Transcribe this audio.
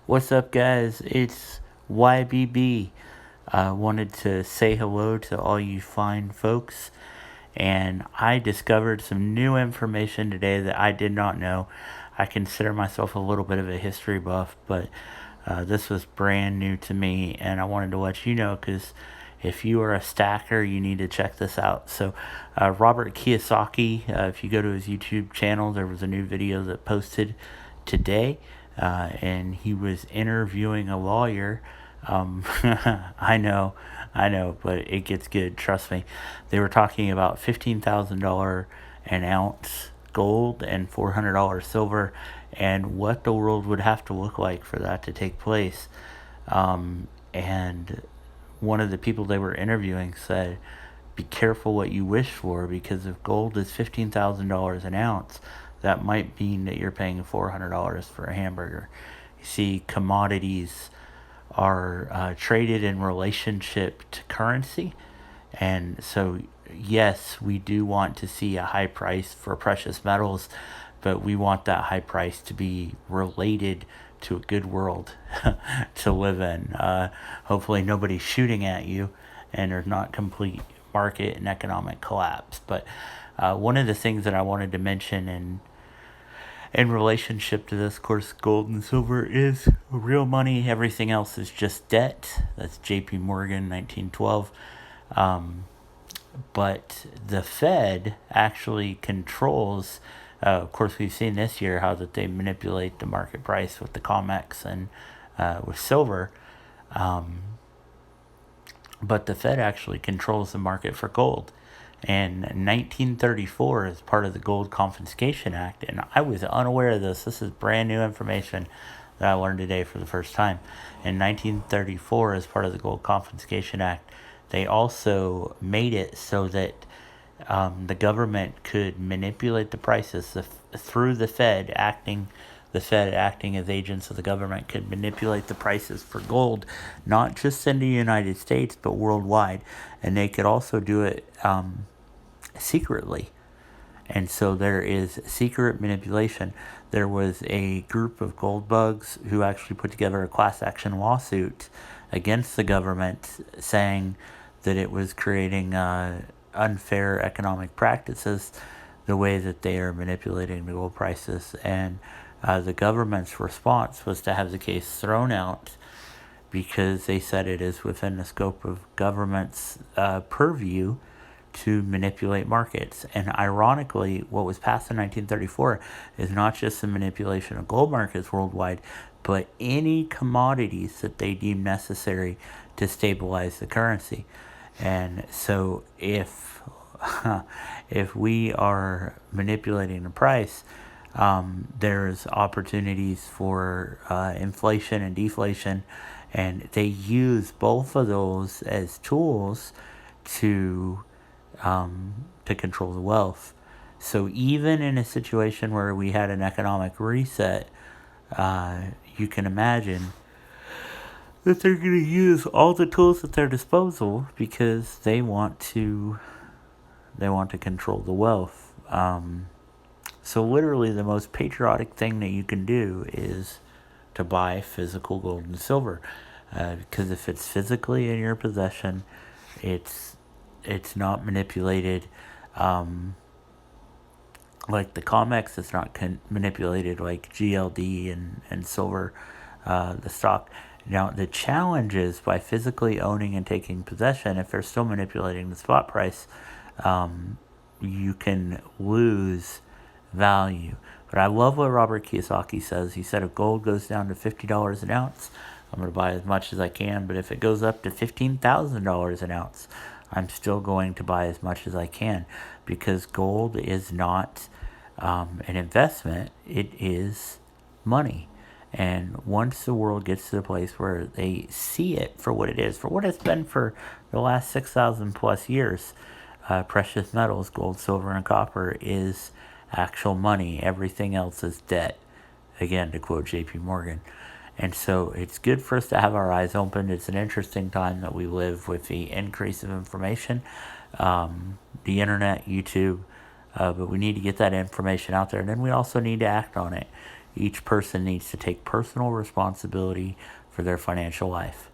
What's up, guys? It's YBB. I wanted to say hello to all you fine folks, and I discovered some new information today that I did not know. I consider myself a little bit of a history buff, but this was brand new to me, and I wanted to let you know because if you are a stacker, you need to check this out. So, Robert Kiyosaki, if you go to his YouTube channel, there was a new video that posted today, and he was interviewing a lawyer. I know, but it gets good. Trust me. They were talking about $15,000 an ounce gold and $400 silver, and what the world would have to look like for that to take place. And one of the people they were interviewing said, "Be careful what you wish for, because if gold is $15,000 an ounce, that might mean that you're paying $400 for a hamburger." You see, commodities are traded in relationship to currency. And so, yes, we do want to see a high price for precious metals, but we want that high price to be related to a good world to live in. Hopefully, nobody's shooting at you and there's not complete market and economic collapse. But one of the things that I wanted to mention in relationship to this, of course, gold and silver is real money. Everything else is just debt. That's J.P. Morgan, 1912. But the Fed actually controls. Of course, we've seen this year how that they manipulate the market price with the COMEX and with silver. But the Fed actually controls the market for gold. And 1934 is part of the Gold Confiscation Act, and I was unaware of this. This is brand new information that I learned today for the first time. In 1934, as part of the Gold Confiscation Act, they also made it so that the government could manipulate the prices through the Fed acting as agents of the government could manipulate the prices for gold, not just in the United States, but worldwide. And they could also do it secretly. And so there is secret manipulation. There was a group of gold bugs who actually put together a class action lawsuit against the government saying that it was creating unfair economic practices the way that they are manipulating the gold prices. And the government's response was to have the case thrown out because they said it is within the scope of government's purview to manipulate markets. And ironically, what was passed in 1934 is not just the manipulation of gold markets worldwide, but any commodities that they deem necessary to stabilize the currency. And so if if we are manipulating the price, there's opportunities for inflation and deflation, and they use both of those as tools to control the wealth. So even in a situation where we had an economic reset, you can imagine that they're going to use all the tools at their disposal because they want to control the wealth. So literally, the most patriotic thing that you can do is to buy physical gold and silver, because if it's physically in your possession, it's not manipulated. Like the COMEX, it's not manipulated like GLD and silver, the stock. Now, the challenge is by physically owning and taking possession, if they're still manipulating the spot price, you can lose value. But I love what Robert Kiyosaki says. He said if gold goes down to $50 an ounce, I'm going to buy as much as I can. But if it goes up to $15,000 an ounce, I'm still going to buy as much as I can, because gold is not an investment. It is money. And once the world gets to the place where they see it for what it is, for what it's been for the last 6,000 plus years, precious metals, gold, silver, and copper, is actual money. Everything else is debt. Again, to quote J.P. Morgan. And so it's good for us to have our eyes opened. It's an interesting time that we live with the increase of information, the internet, YouTube, but we need to get that information out there. And then we also need to act on it. Each person needs to take personal responsibility for their financial life.